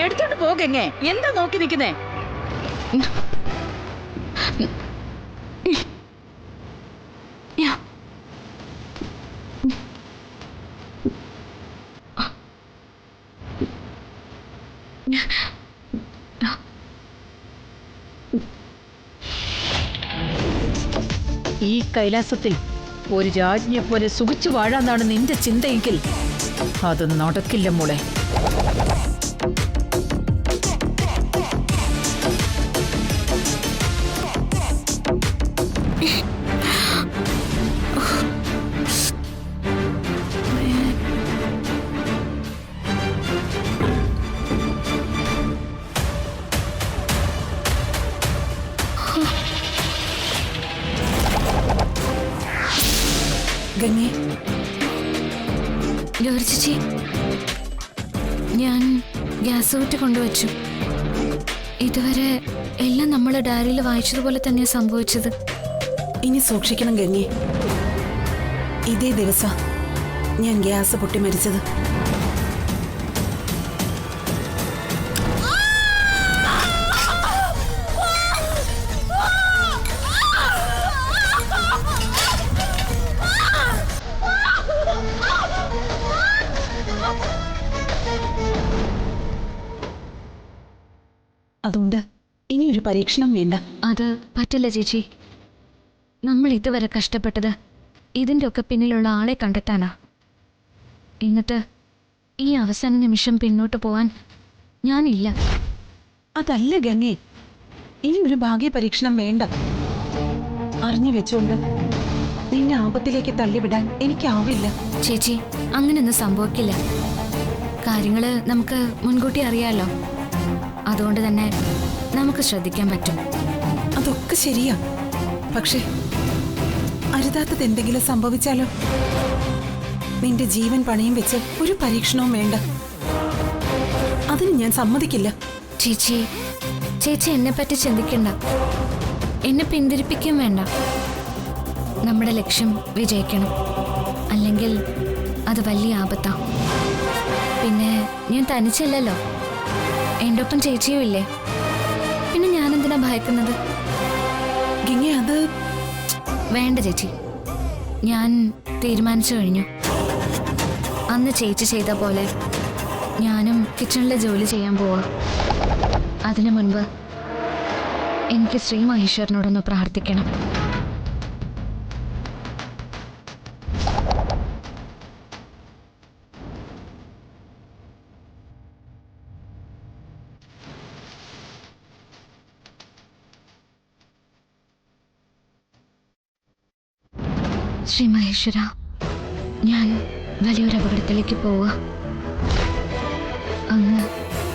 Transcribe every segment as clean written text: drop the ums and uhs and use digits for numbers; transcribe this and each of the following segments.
എടുത്തോണ്ട് പോകെങ്ങേ. എന്താ നോക്കി നിൽക്കുന്നേ? ഈ കൈലാസത്തിൽ ഒരു രാജ്ഞിയെ പോലെ സുഖിച്ചു വാഴാന്നാണ് നിന്റെ ചിന്തയെങ്കിൽ അത് നടക്കില്ല മോളെ. ഗംഗേ, ഗൗരി ചേച്ചി, ഞാൻ ഗ്യാസ് ഊറ്റി കൊണ്ടുവച്ചു. ഇതുവരെ എല്ലാം നമ്മൾ ഡയറിയിൽ വായിച്ചതുപോലെ തന്നെയാണ് സംഭവിച്ചത്. ഇനി സൂക്ഷിക്കണം ഗംഗേ. ഇതേ ദിവസം ഞാൻ ഗ്യാസ് പൊട്ടി മരിച്ചത്. അതുകൊണ്ട് ഇനി ഒരു പരീക്ഷണം വേണ്ട. അത് പറ്റില്ല ചേച്ചി. നമ്മൾ ഇതുവരെ കഷ്ടപ്പെട്ടത് ഇതിൻ്റെ ഒക്കെ പിന്നിലുള്ള ആളെ കണ്ടെത്താനാ. എന്നിട്ട് ഈ അവസാന നിമിഷം പിന്നോട്ട് പോവാൻ ഞാനില്ല. അതല്ല ഗംഗേ, ഇനി ഒരു ഭാഗ്യ പരീക്ഷണം വേണ്ട. അറിഞ്ഞു വെച്ചോണ്ട് നിന്നെ ആപത്തിലേക്ക് തള്ളിവിടാൻ എനിക്കാവില്ല. ചേച്ചി, അങ്ങനെയൊന്നും സംഭവിക്കില്ല. കാര്യങ്ങൾ നമുക്ക് മുൻകൂട്ടി അറിയാലോ. അതുകൊണ്ട് തന്നെ നമുക്ക് ശ്രദ്ധിക്കാൻ പറ്റും. അതൊക്കെ ശരിയാ. പക്ഷേ അരുതാത്തത് എന്തെങ്കിലും സംഭവിച്ചാലോ? നിന്റെ ജീവൻ പണയം വെച്ച് ഒരു പരീക്ഷണവും വേണ്ട. അതിന് ഞാൻ സമ്മതിക്കില്ല. ചേച്ചി, ചേച്ചി എന്നെ പറ്റി ചിന്തിക്കണ്ട. എന്നെ പിന്തിരിപ്പിക്കുകയും വേണ്ട. നമ്മുടെ ലക്ഷ്യം വിജയിക്കണം. അല്ലെങ്കിൽ അത് വലിയ ആപത്താ. പിന്നെ ഞാൻ തനിച്ചല്ലല്ലോ, എൻ്റെ ഒപ്പം ചേച്ചിയും ഇല്ലേ. പിന്നെ ഞാനെന്തിനാ ഭയക്കുന്നത്? ഗംഗേ, അത് വേണ്ട ചേച്ചി. ഞാൻ തീരുമാനിച്ചു കഴിഞ്ഞു. അന്ന് ചേച്ചി ചെയ്ത പോലെ ഞാനും കിച്ചണിലെ ജോലി ചെയ്യാൻ പോവാം. അതിനു മുൻപ് എനിക്ക് ശ്രീ മഹേശ്വരനോടൊന്ന് പ്രാർത്ഥിക്കണം. ശ്രീ മഹേശ്വര, ഞാൻ വലിയൊരു അപകടത്തിലേക്ക് പോവുക. അങ്ങ്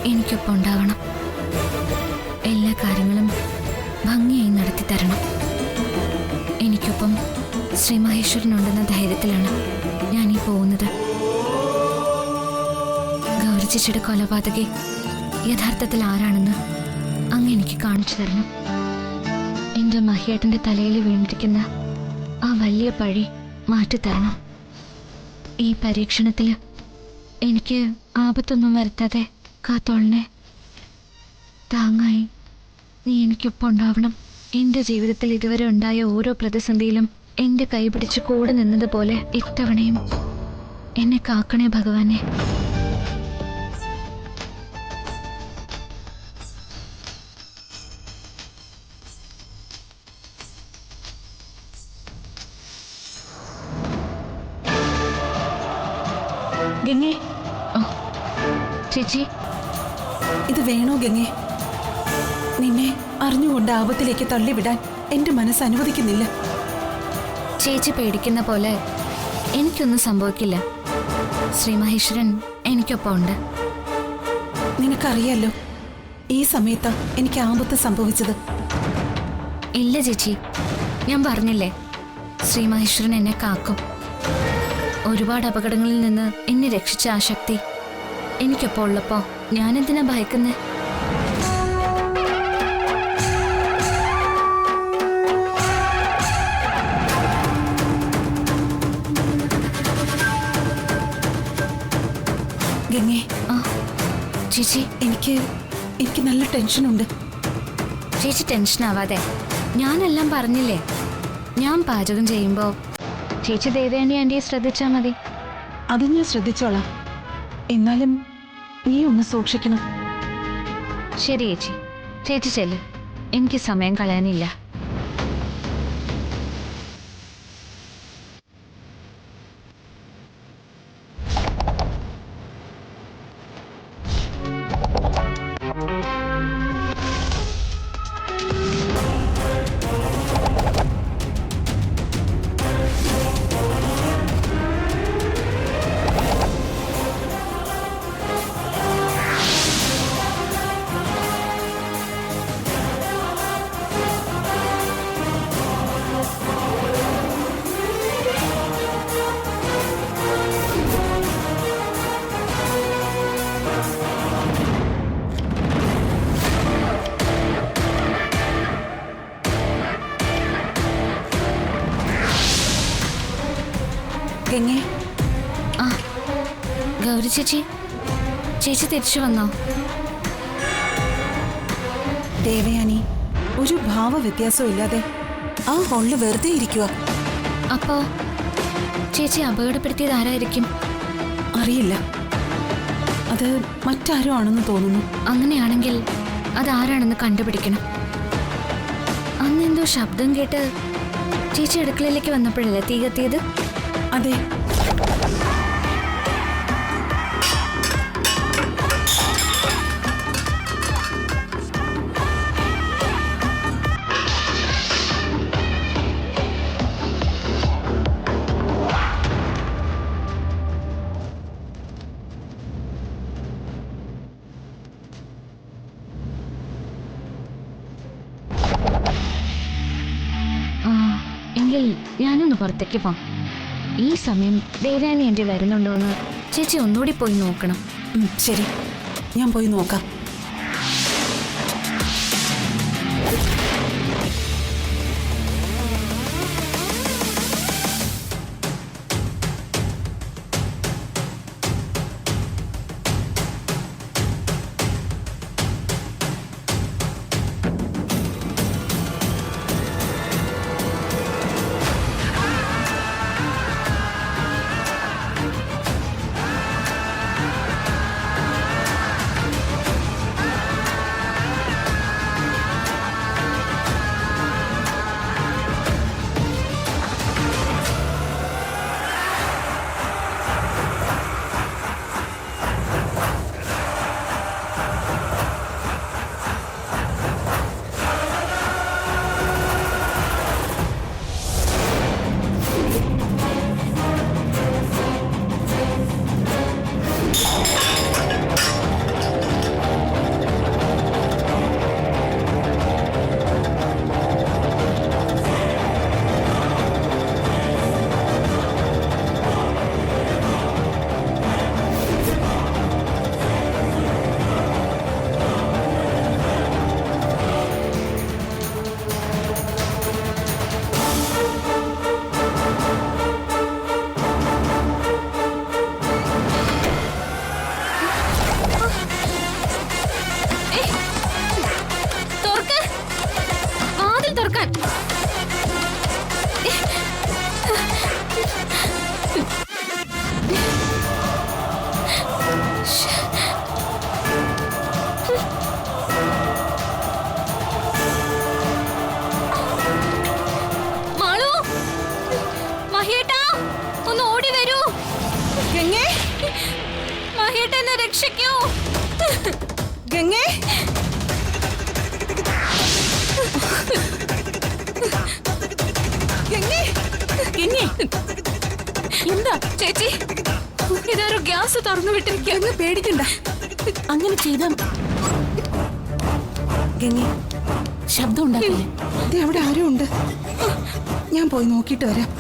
എനിക്കൊപ്പം ഉണ്ടാവണം. എല്ലാ കാര്യങ്ങളും ഭംഗിയായി നടത്തി തരണം. എനിക്കൊപ്പം ശ്രീ മഹേശ്വരനുണ്ടെന്ന ധൈര്യത്തിലാണ് ഞാനീ പോകുന്നത്. ഗൗരി ചേച്ചിയുടെ കൊലപാതകി യഥാർത്ഥത്തിൽ ആരാണെന്ന് അങ്ങ് എനിക്ക് കാണിച്ചു തരണം. എൻ്റെ മഹിയേട്ടൻ്റെ തലയിൽ വീണിരിക്കുന്ന ആ വലിയ പഴി മാറ്റിത്തരണം. ഈ പരീക്ഷണത്തിൽ എനിക്ക് ആപത്തൊന്നും വരുത്താതെ കാത്തോളനെ. താങ്ങായി നീ എനിക്കൊപ്പം ഉണ്ടാവണം. എൻ്റെ ജീവിതത്തിൽ ഇതുവരെ ഉണ്ടായ ഓരോ പ്രതിസന്ധിയിലും എൻ്റെ കൈ പിടിച്ച് കൂടെ നിന്നതുപോലെ ഇത്തവണയും എന്നെ കാക്കണേ ഭഗവാനെ. ഗംഗേ, ചേച്ചി, ഇത് വേണോ ഗംഗേ? നിന്നെ അറിഞ്ഞുകൊണ്ട് ആപത്തിലേക്ക് തള്ളിവിടാൻ എന്റെ മനസ്സ് അനുവദിക്കുന്നില്ല. ചേച്ചി പേടിക്കുന്ന പോലെ എനിക്കൊന്നും സംഭവിക്കില്ല. ശ്രീ മഹേശ്വരൻ എനിക്കൊപ്പം ഉണ്ട്. നിനക്കറിയാലോ, ഈ സമയത്താ എനിക്ക് ആപത്ത് സംഭവിച്ചത്. ഇല്ല ചേച്ചി, ഞാൻ പറഞ്ഞില്ലേ, ശ്രീ മഹേശ്വരൻ എന്നെ കാക്കും. ഒരുപാട് അപകടങ്ങളിൽ നിന്ന് എന്നെ രക്ഷിച്ച ആ ശക്തി എനിക്കൊപ്പം ഉള്ളപ്പോ ഞാനെന്തിനാ ഭയക്കുന്നേ? ഗംഗേ, ചേച്ചി എനിക്ക് നല്ല ടെൻഷനുണ്ട്. ചേച്ചി ടെൻഷൻ ആവാതെ, ഞാനെല്ലാം പറഞ്ഞില്ലേ. ഞാൻ പാചകം ചെയ്യുമ്പോ ചേച്ചി ദേവയാനി ആന്റിയെ ശ്രദ്ധിച്ചാ മതി. അത് ഞാൻ ശ്രദ്ധിച്ചോളാം. എന്നാലും നീ ഒന്ന് സൂക്ഷിക്കണം. ശരി ചേച്ചി, ചേച്ചി ചെല്ല്, എനിക്ക് സമയം കളയാനില്ല. ഗംഗേ, ആ ഗൗരി ചേച്ചി, ചേച്ചി തിരിച്ചു വന്നോ? ദേവയാനി ഒരു ഭാവ വ്യത്യാസവും ഇല്ലാതെ ആ ഹോളില് വെറുതെ ഇരിക്കുക. അപ്പോ ചേച്ചി അപകടപ്പെടുത്തിയത് ആരായിരിക്കും? അറിയില്ല, അത് മറ്റാരോ ആണെന്ന് തോന്നുന്നു. അങ്ങനെയാണെങ്കിൽ അതാരാണെന്ന് കണ്ടുപിടിക്കണം. അന്നെന്തോ ശബ്ദം കേട്ട് ചേച്ചി അടുക്കളയിലേക്ക് വന്നപ്പോഴല്ലേ തീ കത്തിയത്? അതെ. എങ്കിൽ ഞാനൊന്ന് പുറത്തേക്ക് പോവാം. ഈ സമയം ദേവയാനി ആന്റി വരുന്നുണ്ടോ എന്ന് ചേച്ചി ഒന്നുകൂടി പോയി നോക്കണം. ശരി, ഞാൻ പോയി നോക്കാം. രക്ഷിക്കൂ ഗംഗേ. ഗംഗേ, ഗംഗേ, എന്താ ചേച്ചി? ഇതാരോ ഗ്യാസ് തുറന്നു വിട്ടിരിക്കുക. പേടിക്കണ്ട, അങ്ങനെ ചെയ്താ. ഗംഗേ, ശബ്ദം ഉണ്ടാക്കില്ലേ? ഇത് അവിടെ ആരും ഉണ്ട്. ഞാൻ പോയി നോക്കിയിട്ട് വരാം.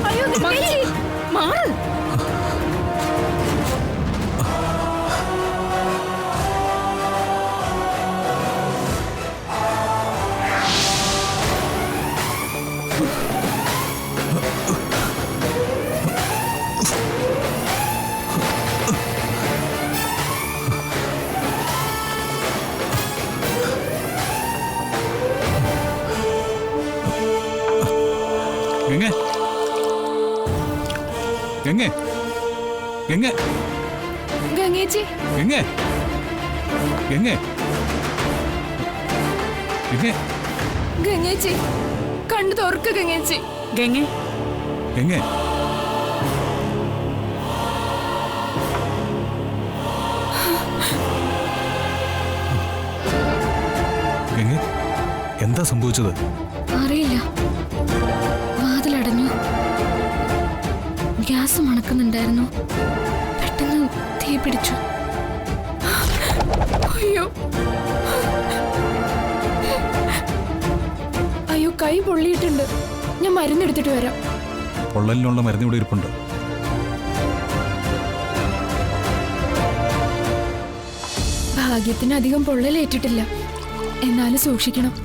അയ്യോ, ഗംഗേച്ചി, മാറ്. ഗംഗേ ഗംഗേ ഗംഗേ ഗംഗേച്ചി, ഗംഗേ ഗംഗേ ഗംഗേ ഗംഗേച്ചി, കണ്ണു തുറക്ക് ഗംഗേച്ചി. ഗംഗേ, ഗംഗേ ഗംഗേ എന്താ സംഭവിച്ചത്? അറിയില്ല, വാതിലടഞ്ഞു. ഗ്യാസ് മണക്കുന്നുണ്ടായിരുന്നു. പെട്ടെന്ന് തീ പിടിച്ചു. അയ്യോ അയ്യോ, കൈ പൊള്ളിയിട്ടുണ്ട്. ഞാൻ മരുന്നെടുത്തിട്ട് വരാം. പൊള്ളലിനുള്ള മരുന്ന് ഇവിടെ ഇരിപ്പുണ്ട്. ഭാഗ്യത്തിന് അധികം പൊള്ളലേറ്റിട്ടില്ല. എന്നാലും സൂക്ഷിക്കണം.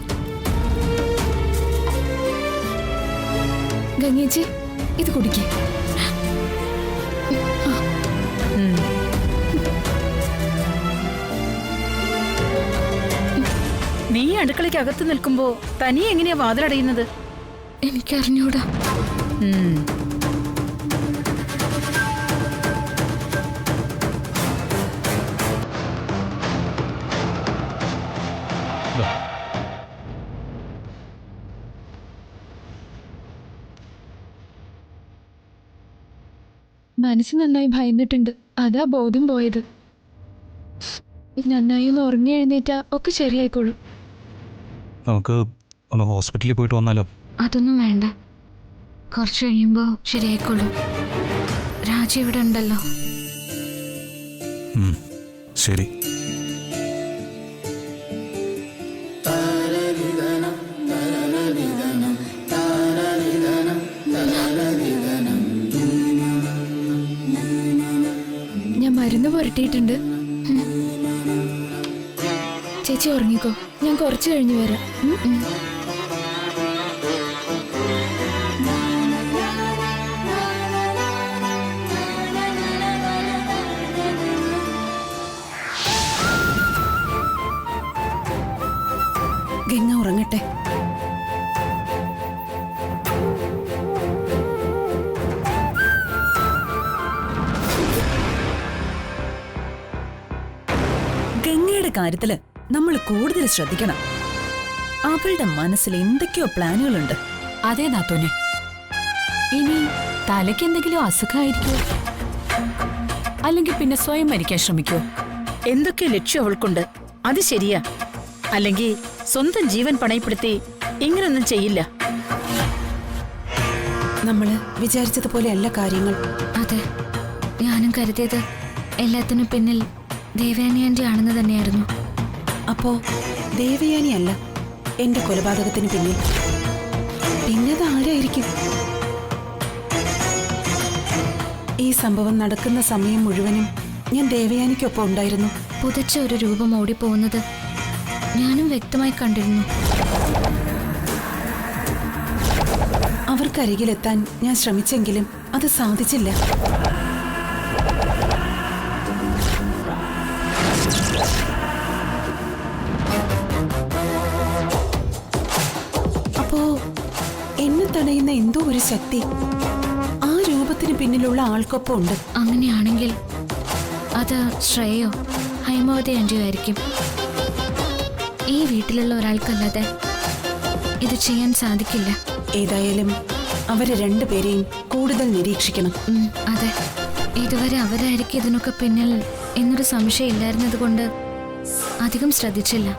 ഗംഗേച്ചി, ഇത് കുടിക്കേ. നീ അടുക്കളയ്ക്ക് അകത്ത് നിൽക്കുമ്പോ തനിയെ എങ്ങനെയാ വാതിലടയുന്നത്? എനിക്കറിഞ്ഞൂടാ. ദാ. മനസ്സ് നന്നായി ഭയന്നിട്ടുണ്ട്. അതാ ബോധം പോയത്. നന്നായി ഒന്ന് ഉറങ്ങി എഴുന്നേറ്റാ ഒക്കെ ശരിയായിക്കോളും. നമുക്ക് ഒന്ന് ഹോസ്പിറ്റലിൽ പോയിട്ട് വന്നാലോ? അതൊന്നും വേണ്ട, കുറച്ച് കഴിയുമ്പോൾ ശരിയായിക്കോളും. രാജി ഇവിടെ ഉണ്ടല്ലോ. ശരി. ഞാൻ മരുന്ന് പുരട്ടിയിട്ടുണ്ട്. ചേച്ചി ഉറങ്ങിക്കോ, ഞാൻ കുറച്ച് കഴിഞ്ഞ് വരാം. ഗംഗ ഉറങ്ങട്ടെ. ഗംഗയുടെ കാര്യത്തില് നമ്മൾ കൂടുതൽ ശ്രദ്ധിക്കണം. അവളുടെ മനസ്സിൽ എന്തൊക്കെയോ പ്ലാനുകളുണ്ട്. അതേ നാത്തോനെ, ഇനി തലയ്ക്ക് എന്തെങ്കിലും അസുഖമായിരിക്കോ? അല്ലെങ്കിൽ പിന്നെ സ്വയം മരിക്കാൻ ശ്രമിക്കോ? എന്തൊക്കെ ലക്ഷ്യം അവൾക്കുണ്ട്, അത് ശരിയാ. അല്ലെങ്കിൽ സ്വന്തം ജീവൻ പണയപ്പെടുത്തി ഇങ്ങനൊന്നും ചെയ്യില്ല. നമ്മള് വിചാരിച്ചതുപോലെ അല്ല കാര്യങ്ങൾ. അതെ, ഞാനും കരുതിയത് എല്ലാത്തിനും പിന്നിൽ ദേവയാനി ആന്റി ആണെന്ന് തന്നെയായിരുന്നു. അപ്പോ ദേവയാനി അല്ല എന്റെ കൊലപാതകത്തിന് പിന്നിൽ. പിന്നത് ആരായിരിക്കും? ഈ സംഭവം നടക്കുന്ന സമയം മുഴുവനും ഞാൻ ദേവയാനിക്കൊപ്പം ഉണ്ടായിരുന്നു. പുതച്ച ഒരു രൂപം ഓടിപ്പോകുന്നത് ഞാനും വ്യക്തമായി കണ്ടിരുന്നു. അവർക്കരികിലെത്താൻ ഞാൻ ശ്രമിച്ചെങ്കിലും അത് സാധിച്ചില്ല. അപ്പോ എന്നെ തടയുന്ന എന്തോ ഒരു ശക്തി ആ രൂപത്തിന് പിന്നിലുള്ള ആൾക്കൊപ്പം ഉണ്ട്. അങ്ങനെയാണെങ്കിൽ അത് ശ്രേയോ ഹൈമവതി ആന്റിയോ ആയിരിക്കും. ഈ വീട്ടിലുള്ള ഒരാൾക്കല്ലാതെ ഇത് ചെയ്യാൻ സാധിക്കില്ല. ഏതായാലും അവരെ രണ്ടുപേരെയും കൂടുതൽ നിരീക്ഷിക്കണം. അതെ, ഇതുവരെ അവരായിരിക്കും ഇതിനൊക്കെ പിന്നിൽ എന്നൊരു സംശയം ഇല്ലായിരുന്നത് കൊണ്ട് അധികം ശ്രദ്ധിച്ചില്ല.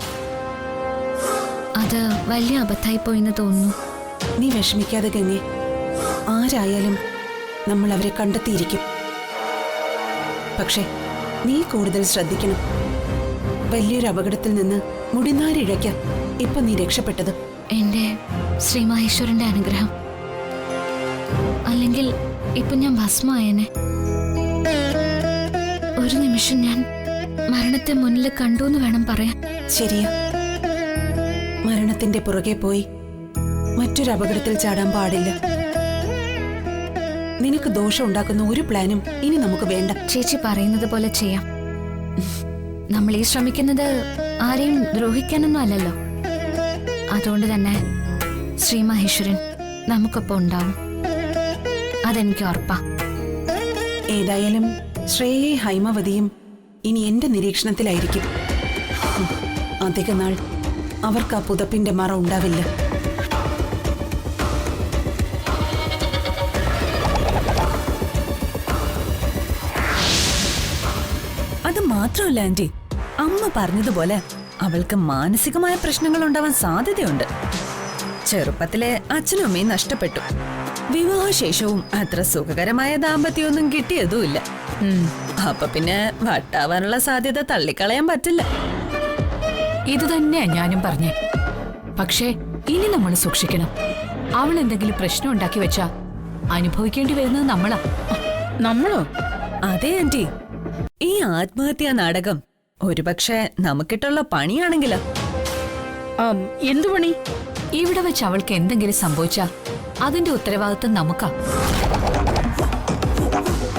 അത് വലിയ അബദ്ധമായി പോയെന്ന് തോന്നുന്നു. നീ വിഷമിക്കാതെ ഗംഗെ, ആരായാലും നമ്മൾ അവരെ കണ്ടെത്തിയിരിക്കും. പക്ഷേ നീ കൂടുതൽ ശ്രദ്ധിക്കണം. വലിയൊരു അപകടത്തിൽ നിന്ന് മുടിനാരിഴയ്ക്ക ഇപ്പൊ നീ രക്ഷപ്പെട്ടത്. എന്റെ ശ്രീ മഹേശ്വരന്റെ അനുഗ്രഹം. അല്ലെങ്കിൽ ഇപ്പൊ ഞാൻ ഭസ്മായനെ. ഒരു നിമിഷം ഞാൻ മരണത്തെ മുന്നിൽ കണ്ടു എന്ന് വേണം പറയാൻ. ശരിയാ, മരണത്തിന്റെ പുറകെ പോയി മറ്റൊരു അപകടത്തിൽ ചാടാൻ പാടില്ല. നിനക്ക് ദോഷം ഉണ്ടാക്കുന്ന ഒരു പ്ലാനും ഇനി നമുക്ക് വേണ്ട. ചേച്ചി പറയുന്നത് പോലെ ചെയ്യാം. നമ്മൾ ഈ ശ്രമിക്കുന്നത് ആരെയും ദ്രോഹിക്കാനൊന്നും അല്ലല്ലോ. അതുകൊണ്ട് തന്നെ ശ്രീ മഹേശ്വരൻ നമുക്കൊപ്പം ഉണ്ടാവും. അതെനിക്ക് ഉറപ്പാ. ഏതായാലും ശ്രേയയെ ഹൈമവതിയും ഇനി എന്റെ നിരീക്ഷണത്തിലായിരിക്കും. അധിക നാൾ അവർക്ക് ആ പുതപ്പിന്റെ മറ ഉണ്ടാവില്ല. അത് മാത്രമല്ല ആന്റി, അമ്മ പറഞ്ഞതുപോലെ അവൾക്ക് മാനസികമായ പ്രശ്നങ്ങൾ ഉണ്ടാവാൻ സാധ്യതയുണ്ട്. ചെറുപ്പത്തിലെ അച്ഛനും അമ്മയും നഷ്ടപ്പെട്ടു. വിവാഹശേഷവും അത്ര സുഖകരമായ ദാമ്പത്യമൊന്നും കിട്ടിയതുമില്ല. അപ്പൊ പിന്നെ വട്ടാവാനുള്ള സാധ്യത തള്ളിക്കളയാൻ പറ്റില്ല. ഇത് തന്നെയാ ഞാനും പറഞ്ഞേ. പക്ഷേ ഇനി നമ്മൾ സൂക്ഷിക്കണം. അവൾ എന്തെങ്കിലും പ്രശ്നം ഉണ്ടാക്കി വെച്ചാ അനുഭവിക്കേണ്ടി വരുന്നത് നമ്മളാ. നമ്മളോ? അതെ ആന്റി, ഈ ആത്മഹത്യാ നാടകം ഒരുപക്ഷെ നമുക്കിട്ടുള്ള പണിയാണെങ്കിലോ? എന്തു പണി? ഇവിടെ വെച്ച് അവൾക്ക് എന്തെങ്കിലും സംഭവിച്ചാ അതിന്റെ ഉത്തരവാദിത്വം നമുക്കാ.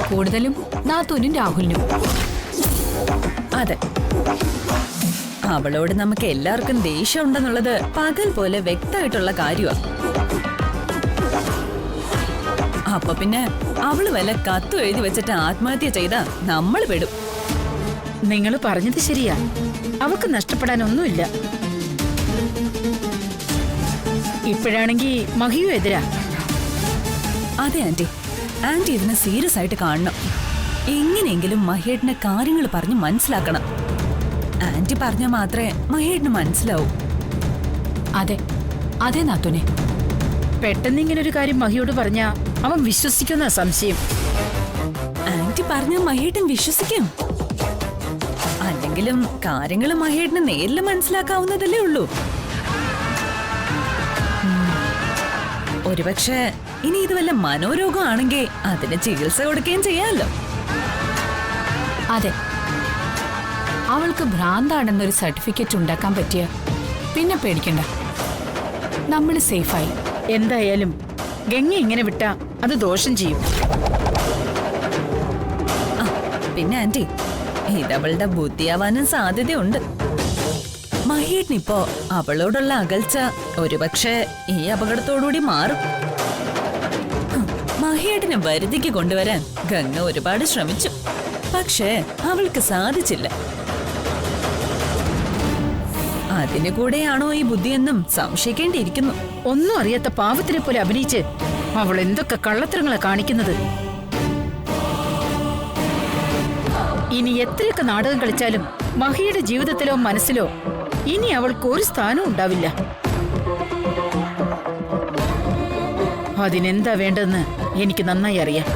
കൂടുതലും നാത്തൂനും രാഹുലിനും. അതെ, അവളോട് നമുക്ക് എല്ലാവർക്കും ദേഷ്യം ഉണ്ടെന്നുള്ളത് പകൽ പോലെ വ്യക്തമായിട്ടുള്ള കാര്യമാണ്. അപ്പൊ പിന്നെ അവള് വല്ല കത്തും എഴുതി വെച്ചിട്ട് ആത്മഹത്യ ചെയ്താ നമ്മൾ പെടും. നിങ്ങൾ പറഞ്ഞത് ശരിയാ, അവക്ക് നഷ്ടപ്പെടാനൊന്നുമില്ല. ഇപ്പോഴാണെങ്കി മഹിയും എതിരാ. അതെ ആന്റി, ആന്റി ഇതിനെ സീരിയസ് ആയിട്ട് കാണണം. എങ്ങനെയെങ്കിലും മഹേട്ടിന് കാര്യങ്ങൾ പറഞ്ഞ് മനസ്സിലാക്കണം. ആന്റി പറഞ്ഞാൽ മാത്രമേ മഹേട്ടിന് മനസ്സിലാവൂ. അതെ അതെ നാത്തൂനെ. പെട്ടെന്ന് ഇങ്ങനെ ഒരു കാര്യം മഹിയോട് പറഞ്ഞാ അവൻ വിശ്വസിക്കുന്ന സംശയം. ആന്റി പറഞ്ഞ മഹേട്ടൻ വിശ്വസിക്കും. അല്ലെങ്കിലും കാര്യങ്ങൾ മഹേട്ടിന് നേരിൽ മനസ്സിലാക്കാവുന്നതല്ലേ ഉള്ളൂ. ഒരുപക്ഷെ ഇനി ഇത് വല്ല മനോരോഗമാണെങ്കിൽ അതിന് ചികിത്സ കൊടുക്കുകയും ചെയ്യാമല്ലോ. അതെ, അവൾക്ക് ഭ്രാന്താണെന്നൊരു സർട്ടിഫിക്കറ്റ് ഉണ്ടാക്കാൻ പറ്റിയ പിന്നെ പേടിക്കണ്ട, നമ്മൾ സേഫായി. എന്തായാലും ഗംഗ ഇങ്ങനെ വിട്ടാ അത് ദോഷം ചെയ്യും. പിന്നെ ആന്റി, ഇതവളുടെ ബുദ്ധിയാവാനും സാധ്യതയുണ്ട്. മഹേട്ടിനിപ്പോ അവളോടുള്ള അകൽച്ച ഒരുപക്ഷെ ഈ അപകടത്തോടുകൂടി മാറും. മഹേട്ടിനെ വരുതിക്ക് കൊണ്ടുവരാൻ ഗംഗ ഒരുപാട് ശ്രമിച്ചു. പക്ഷേ അവൾക്ക് സാധിച്ചില്ല. അതിനു കൂടെയാണോ ഈ ബുദ്ധിയെന്നും സംശയിക്കേണ്ടിയിരിക്കുന്നു. ഒന്നും അറിയാത്ത പാവത്തിനെ പോലെ അഭിനയിച്ച് അവൾ എന്തൊക്കെ കള്ളത്തരങ്ങളെ കാണിക്കുന്നത്. ഇനി എത്രയൊക്കെ നാടകം കളിച്ചാലും മഹിയുടെ ജീവിതത്തിലോ മനസ്സിലോ ഇനി അവൾക്ക് ഒരു സ്ഥാനവും ഉണ്ടാവില്ല. അതിനെന്താ വേണ്ടതെന്ന് എനിക്ക് നന്നായി അറിയാം.